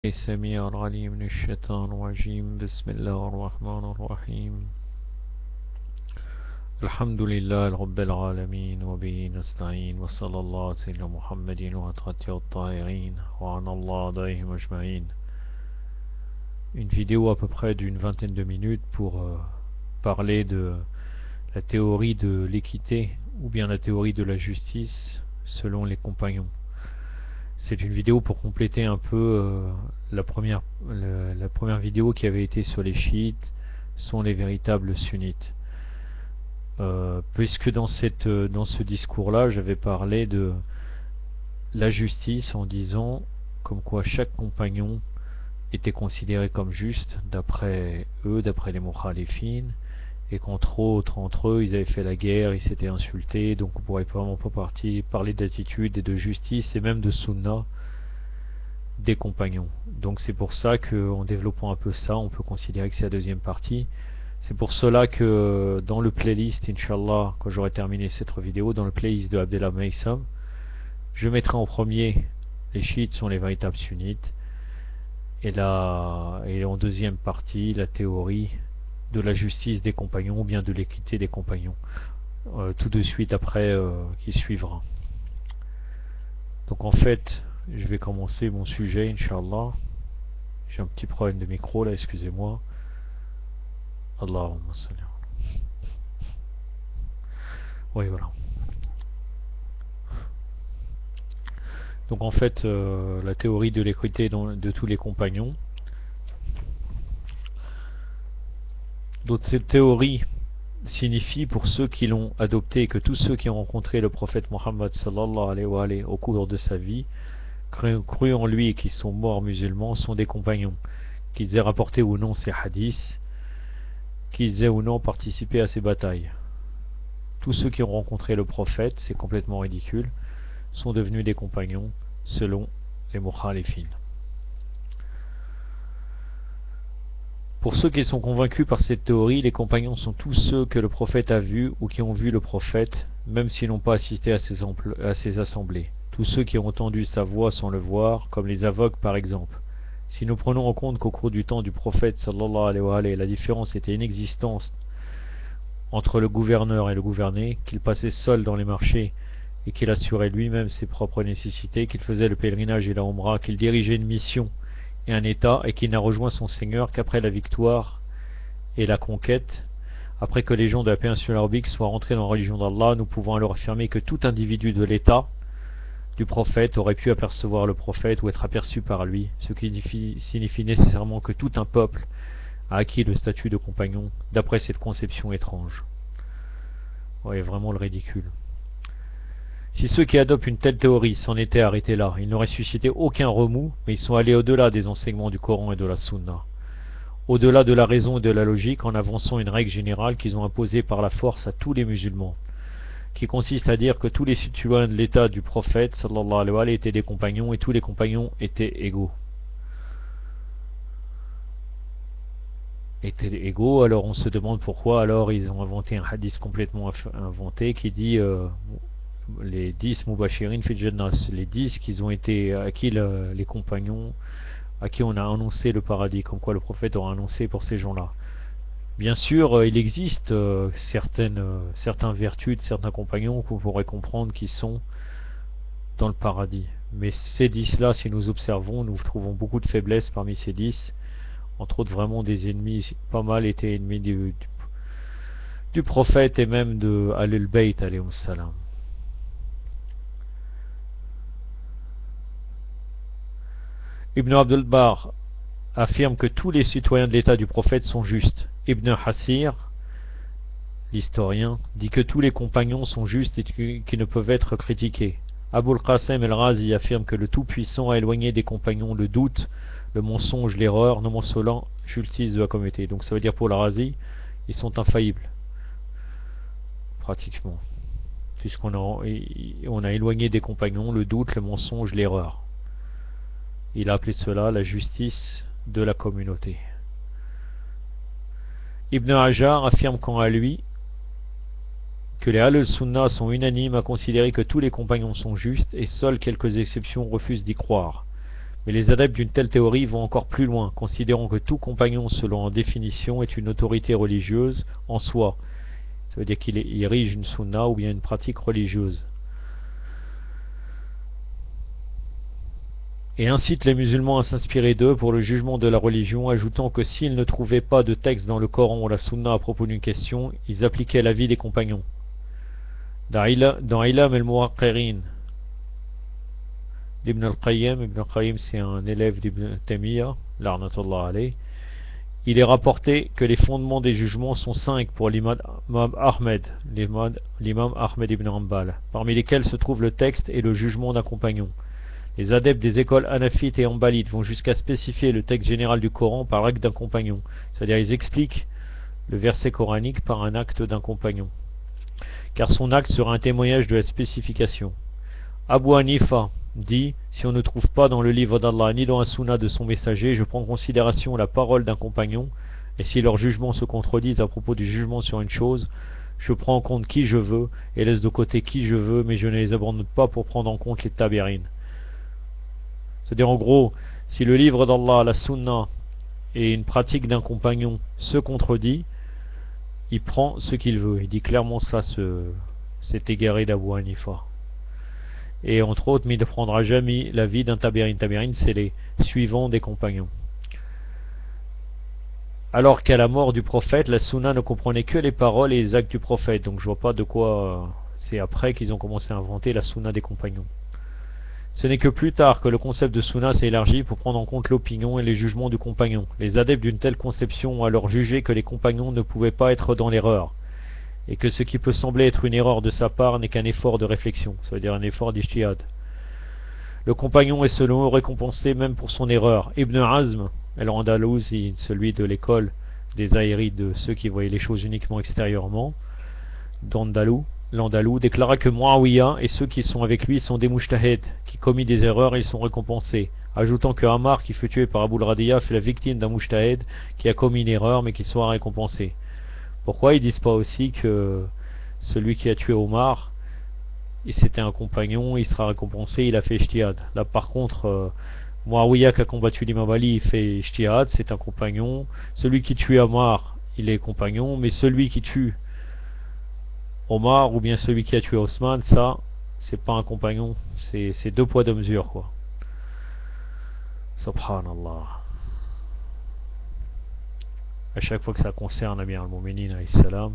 السميع العليم من الشيطان الرجيم بسم الله الرحمن الرحيم الحمد لله رب العالمين وبه نستعين وصلى الله على سيدنا محمد وعلى الطاهرين وعلى الله عليهم أجمعين. Une vidéo à peu près d'une vingtaine de minutes pour parler de la théorie de l'équité ou bien la théorie de la justice selon les compagnons. C'est une vidéo pour compléter un peu la première vidéo qui avait été sur les chiites sont les véritables sunnites. Puisque dans ce discours-là, j'avais parlé de la justice en disant comme quoi chaque compagnon était considéré comme juste d'après eux, d'après les mukhalifines, et qu'entre autres, entre eux, ils avaient fait la guerre, ils s'étaient insultés, donc on pourrait vraiment pas parler d'attitude et de justice et même de sunna des compagnons. Donc c'est pour ça qu'en développant un peu ça, on peut considérer que c'est la deuxième partie. C'est pour cela que dans le playlist, Inch'Allah, quand j'aurai terminé cette vidéo, dans le playlist de Abdellah Maïsam, je mettrai en premier les chiites sont les véritables sunnites, et en deuxième partie, la théorie de la justice des compagnons ou bien de l'équité des compagnons, tout de suite après qui suivra. Donc en fait, je vais commencer mon sujet, Inch'Allah. J'ai un petit problème de micro là, excusez-moi. Allahumma salli. Oui, voilà. Donc en fait, la théorie de l'équité de tous les compagnons. Donc cette théorie signifie pour ceux qui l'ont adopté que tous ceux qui ont rencontré le prophète Mohammed sallallahu alayhi wa alayhi au cours de sa vie, cru en lui et qui sont morts musulmans, sont des compagnons, qu'ils aient rapporté ou non ces hadiths, qu'ils aient ou non participé à ces batailles. Tous ceux qui ont rencontré le prophète, c'est complètement ridicule, sont devenus des compagnons selon les mukhalifines. Pour ceux qui sont convaincus par cette théorie, les compagnons sont tous ceux que le prophète a vus ou qui ont vu le prophète, même s'ils n'ont pas assisté à ces assemblées. Tous ceux qui ont entendu sa voix sans le voir, comme les aveugles par exemple. Si nous prenons en compte qu'au cours du temps du prophète sallallahu alayhi wa alayhi, la différence était inexistante entre le gouverneur et le gouverné, qu'il passait seul dans les marchés et qu'il assurait lui-même ses propres nécessités, qu'il faisait le pèlerinage et la umrah, qu'il dirigeait une mission et un État, et qu'il n'a rejoint son Seigneur qu'après la victoire et la conquête. Après que les gens de la péninsule arabique soient rentrés dans la religion d'Allah, nous pouvons alors affirmer que tout individu de l'État du prophète aurait pu apercevoir le prophète ou être aperçu par lui, ce qui signifie nécessairement que tout un peuple a acquis le statut de compagnon d'après cette conception étrange. Ouais, vraiment le ridicule. Si ceux qui adoptent une telle théorie s'en étaient arrêtés là, ils n'auraient suscité aucun remous, mais ils sont allés au-delà des enseignements du Coran et de la Sunna, au-delà de la raison et de la logique, en avançant une règle générale qu'ils ont imposée par la force à tous les musulmans, qui consiste à dire que tous les citoyens de l'état du prophète sallallahu alayhi wa sallam étaient des compagnons et tous les compagnons étaient égaux. Alors on se demande pourquoi alors ils ont inventé un hadith complètement inventé qui dit les 10 Mubashirin fi Jannah, les 10 qui ont été à qui les compagnons à qui on a annoncé le paradis, comme quoi le prophète aura annoncé pour ces gens-là. Bien sûr, il existe certaines vertus de certains compagnons qu'on pourrait comprendre qui sont dans le paradis. Mais ces 10-là, si nous observons, nous trouvons beaucoup de faiblesses parmi ces 10. Entre autres, vraiment des ennemis, pas mal étaient ennemis du prophète et même de Ahlul Bayt alayhi salam. Ibn Abdul Bar affirme que tous les citoyens de l'état du prophète sont justes. Ibn Hasir, l'historien, dit que tous les compagnons sont justes et qui ne peuvent être critiqués. Abul Qasim el-Razi affirme que le Tout-Puissant a éloigné des compagnons le doute, le mensonge, l'erreur, non mentionant justice de la communauté. Donc ça veut dire pour le Razi, ils sont infaillibles, pratiquement. Puisqu'on a éloigné des compagnons le doute, le mensonge, l'erreur. Il a appelé cela la justice de la communauté. Ibn Hajar affirme quant à lui que les Ahl al-Sunnah sont unanimes à considérer que tous les compagnons sont justes et seules quelques exceptions refusent d'y croire. Mais les adeptes d'une telle théorie vont encore plus loin, considérant que tout compagnon, selon la définition, est une autorité religieuse en soi. Ça veut dire qu'il érige une sunna ou bien une pratique religieuse. Et incite les musulmans à s'inspirer d'eux pour le jugement de la religion, ajoutant que s'ils ne trouvaient pas de texte dans le Coran ou la sunna à propos d'une question, ils appliquaient l'avis des compagnons. Dans Ilam al-Muwaqqirin d'Ibn al-Qayyim, c'est un élève d'Ibn Taymiyyah, l'arnatullah alayh, il est rapporté que les fondements des jugements sont 5 pour l'imam Ahmed, l'imam Ahmed ibn Hanbal, parmi lesquels se trouve le texte et le jugement d'un compagnon. Les adeptes des écoles hanafites et hanbalites vont jusqu'à spécifier le texte général du Coran par l'acte d'un compagnon, c'est-à-dire ils expliquent le verset coranique par un acte d'un compagnon, car son acte sera un témoignage de la spécification. Abu Hanifa dit, si on ne trouve pas dans le livre d'Allah ni dans la sunna de son messager, je prends en considération la parole d'un compagnon, et si leurs jugements se contredisent à propos du jugement sur une chose, je prends en compte qui je veux et laisse de côté qui je veux, mais je ne les abandonne pas pour prendre en compte les tabérines. C'est-à-dire en gros, si le livre d'Allah, la sunna et une pratique d'un compagnon se contredit, il prend ce qu'il veut. Il dit clairement ça, cet égaré d'Abu Hanifa. Et entre autres, mais il ne prendra jamais l'avis d'un tabérine. Tabérine, c'est les suivants des compagnons. Alors qu'à la mort du prophète, la sunna ne comprenait que les paroles et les actes du prophète. Donc je vois pas de quoi c'est après qu'ils ont commencé à inventer la sunna des compagnons. Ce n'est que plus tard que le concept de sunna s'est élargi pour prendre en compte l'opinion et les jugements du compagnon. Les adeptes d'une telle conception ont alors jugé que les compagnons ne pouvaient pas être dans l'erreur, et que ce qui peut sembler être une erreur de sa part n'est qu'un effort de réflexion, ça veut dire un effort d'ijtihad. Le compagnon est selon eux récompensé même pour son erreur. Ibn Hazm, al-Andalousi, celui de l'école des Aérides, de ceux qui voyaient les choses uniquement extérieurement, l'Andalou, déclara que Muawiyah et ceux qui sont avec lui sont des mujtahid, qui commis des erreurs et ils sont récompensés, ajoutant que Ammar, qui fut tué par Abu al-Radiyah, fut la victime d'un mujtahid qui a commis une erreur mais qui soit récompensé. Pourquoi ils disent pas aussi que celui qui a tué Omar, et c'était un compagnon, il sera récompensé, il a fait ijtihad. Là par contre, Muawiyah qui a combattu l'imam Ali, il fait ijtihad, c'est un compagnon. Celui qui tue Ammar, il est compagnon, mais celui qui tue Omar ou bien celui qui a tué Osman, ça, c'est pas un compagnon, c'est deux poids deux mesures quoi. Subhanallah. À chaque fois que ça concerne Amir al-Mu'minin alayhi salam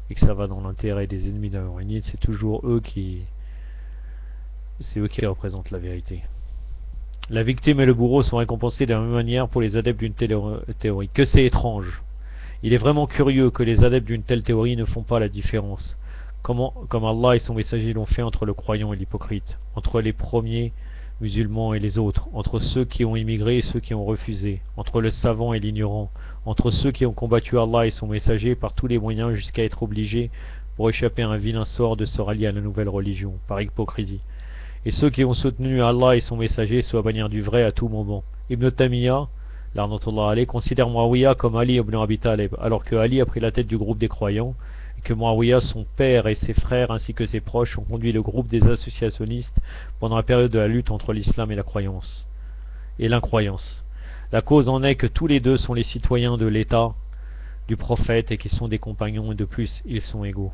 et que ça va dans l'intérêt des ennemis d'Al-Mu'minin, c'est toujours c'est eux qui représentent la vérité. La victime et le bourreau sont récompensés de la même manière pour les adeptes d'une telle théorie. Que c'est étrange. Il est vraiment curieux que les adeptes d'une telle théorie ne font pas la différence, comme Allah et son messager l'ont fait entre le croyant et l'hypocrite, entre les premiers musulmans et les autres, entre ceux qui ont immigré et ceux qui ont refusé, entre le savant et l'ignorant, entre ceux qui ont combattu Allah et son messager par tous les moyens jusqu'à être obligés, pour échapper à un vilain sort, de se rallier à la nouvelle religion, par hypocrisie, et ceux qui ont soutenu Allah et son messager soient bannir du vrai à tout moment. Ibn Taymiyyah, l'arnatullah alayh, considère Muawiyah comme Ali ibn Abi Talib, alors que Ali a pris la tête du groupe des croyants, et que Muawiyah, son père et ses frères ainsi que ses proches ont conduit le groupe des associationnistes pendant la période de la lutte entre l'islam et la croyance et l'incroyance. La cause en est que tous les deux sont les citoyens de l'État du prophète et qui sont des compagnons, et de plus ils sont égaux.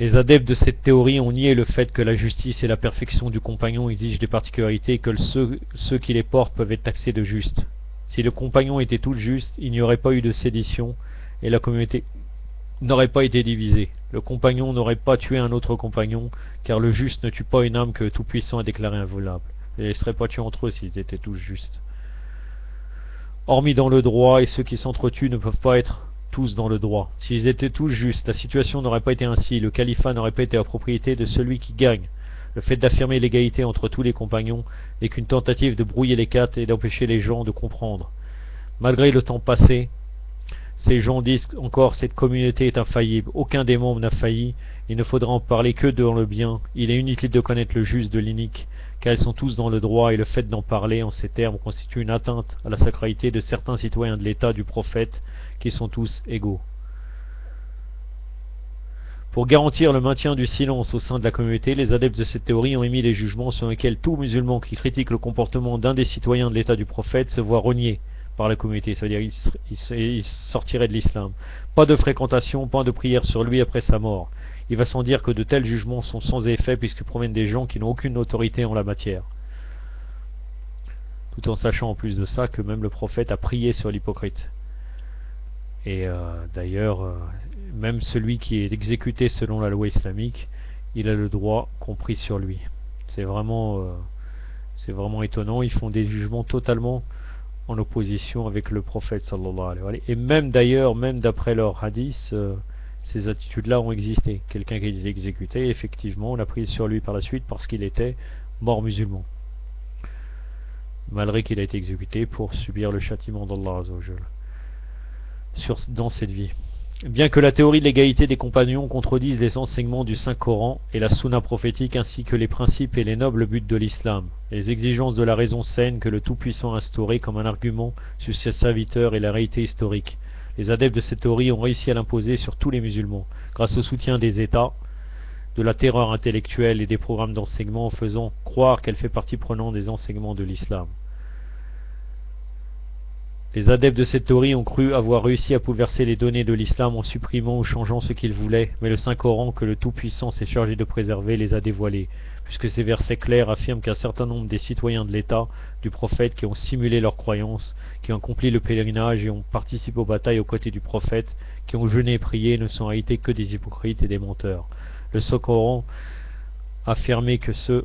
Les adeptes de cette théorie ont nié le fait que la justice et la perfection du compagnon exigent des particularités et que ceux qui les portent peuvent être taxés de justes. Si le compagnon était tout juste, il n'y aurait pas eu de sédition et la communauté n'aurait pas été divisée. Le compagnon n'aurait pas tué un autre compagnon, car le juste ne tue pas une âme que le Tout-Puissant a déclarée inviolable. Et ils ne seraient pas tués entre eux s'ils étaient tous justes. Hormis dans le droit, et ceux qui s'entretuent ne peuvent pas être tous dans le droit. S'ils étaient tous justes, la situation n'aurait pas été ainsi, le califat n'aurait pas été la propriété de celui qui gagne. Le fait d'affirmer l'égalité entre tous les compagnons n'est qu'une tentative de brouiller les cartes et d'empêcher les gens de comprendre. Malgré le temps passé, ces gens disent encore cette communauté est infaillible, aucun des membres n'a failli, il ne faudra en parler que dans le bien, il est inutile de connaître le juste de l'inique, car ils sont tous dans le droit et le fait d'en parler en ces termes constitue une atteinte à la sacralité de certains citoyens de l'état du prophète qui sont tous égaux. Pour garantir le maintien du silence au sein de la communauté, les adeptes de cette théorie ont émis des jugements selon lesquels tout musulman qui critique le comportement d'un des citoyens de l'état du prophète se voit renié par la communauté, c'est-à-dire il sortirait de l'islam. Pas de fréquentation, pas de prière sur lui après sa mort. Il va sans dire que de tels jugements sont sans effet puisqu'ils proviennent des gens qui n'ont aucune autorité en la matière. Tout en sachant en plus de ça que même le prophète a prié sur l'hypocrite. Et d'ailleurs, même celui qui est exécuté selon la loi islamique, il a le droit qu'on prie sur lui. C'est vraiment étonnant. Ils font des jugements totalement en opposition avec le prophète sallallahu alayhi wa sallam. Et même d'ailleurs, même d'après leur hadith, ces attitudes-là ont existé. Quelqu'un qui est exécuté, effectivement, on a prié sur lui par la suite parce qu'il était mort musulman, malgré qu'il a été exécuté pour subir le châtiment d'Allah azza wa jalla dans cette vie. Bien que la théorie de l'égalité des compagnons contredise les enseignements du Saint-Coran et la Sunna prophétique ainsi que les principes et les nobles buts de l'islam, les exigences de la raison saine que le Tout-Puissant a instaurées comme un argument sur ses serviteurs et la réalité historique, les adeptes de cette théorie ont réussi à l'imposer sur tous les musulmans, grâce au soutien des États, de la terreur intellectuelle et des programmes d'enseignement en faisant croire qu'elle fait partie prenante des enseignements de l'islam. Les adeptes de cette théorie ont cru avoir réussi à bouleverser les données de l'islam en supprimant ou changeant ce qu'ils voulaient, mais le Saint-Coran que le Tout-Puissant s'est chargé de préserver les a dévoilés, puisque ces versets clairs affirment qu'un certain nombre des citoyens de l'État du prophète qui ont simulé leurs croyances, qui ont accompli le pèlerinage et ont participé aux batailles aux côtés du prophète, qui ont jeûné et prié, ne sont en réalité que des hypocrites et des menteurs. Le Saint-Coran a affirmé que ceux...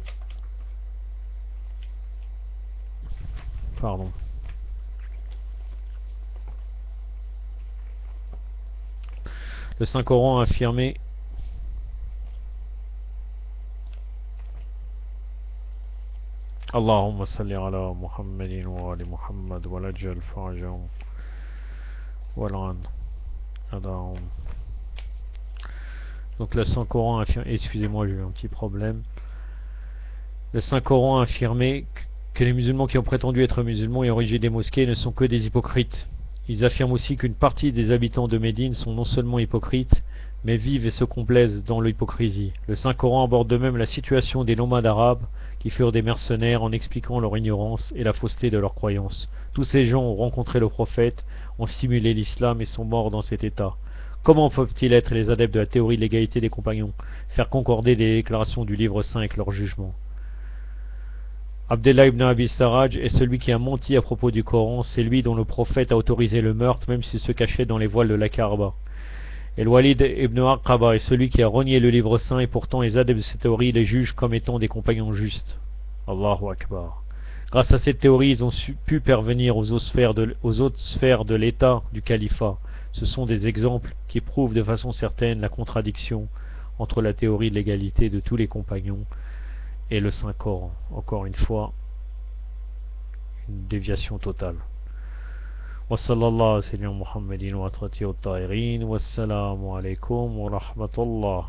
Le Saint-Coran a affirmé Allahumma salli ala Muhammadin wa ali Muhammad wa lajal fa'ajam wa l'an adahum. Donc le Saint-Coran a affirmé, excusez-moi j'ai eu un petit problème. Le Saint-Coran a affirmé que les musulmans qui ont prétendu être musulmans et ont érigé des mosquées ne sont que des hypocrites. Ils affirment aussi qu'une partie des habitants de Médine sont non seulement hypocrites, mais vivent et se complaisent dans l'hypocrisie. Le Saint-Coran aborde de même la situation des nomades arabes qui furent des mercenaires en expliquant leur ignorance et la fausseté de leurs croyances. Tous ces gens ont rencontré le prophète, ont simulé l'islam et sont morts dans cet état. Comment peuvent-ils être les adeptes de la théorie de l'égalité des compagnons, faire concorder les déclarations du livre saint avec leur jugement? Abdullah ibn Abi Sarraj est celui qui a menti à propos du Coran, c'est lui dont le prophète a autorisé le meurtre même s'il se cachait dans les voiles de la Kaaba. Et le Walid ibn Aqaba est celui qui a renié le livre saint et pourtant les adeptes de cette théorie les jugent comme étant des compagnons justes. Allahu Akbar. Grâce à cette théorie, ils ont pu parvenir aux autres sphères de l'état du califat. Ce sont des exemples qui prouvent de façon certaine la contradiction entre la théorie de l'égalité de tous les compagnons et le Saint-Coran. Encore une fois, une déviation totale. Wa sallallahu alayhi wa sallam Muhammadin wa atrati wa ta'irin wa assalamu alaykum wa rahmatullah.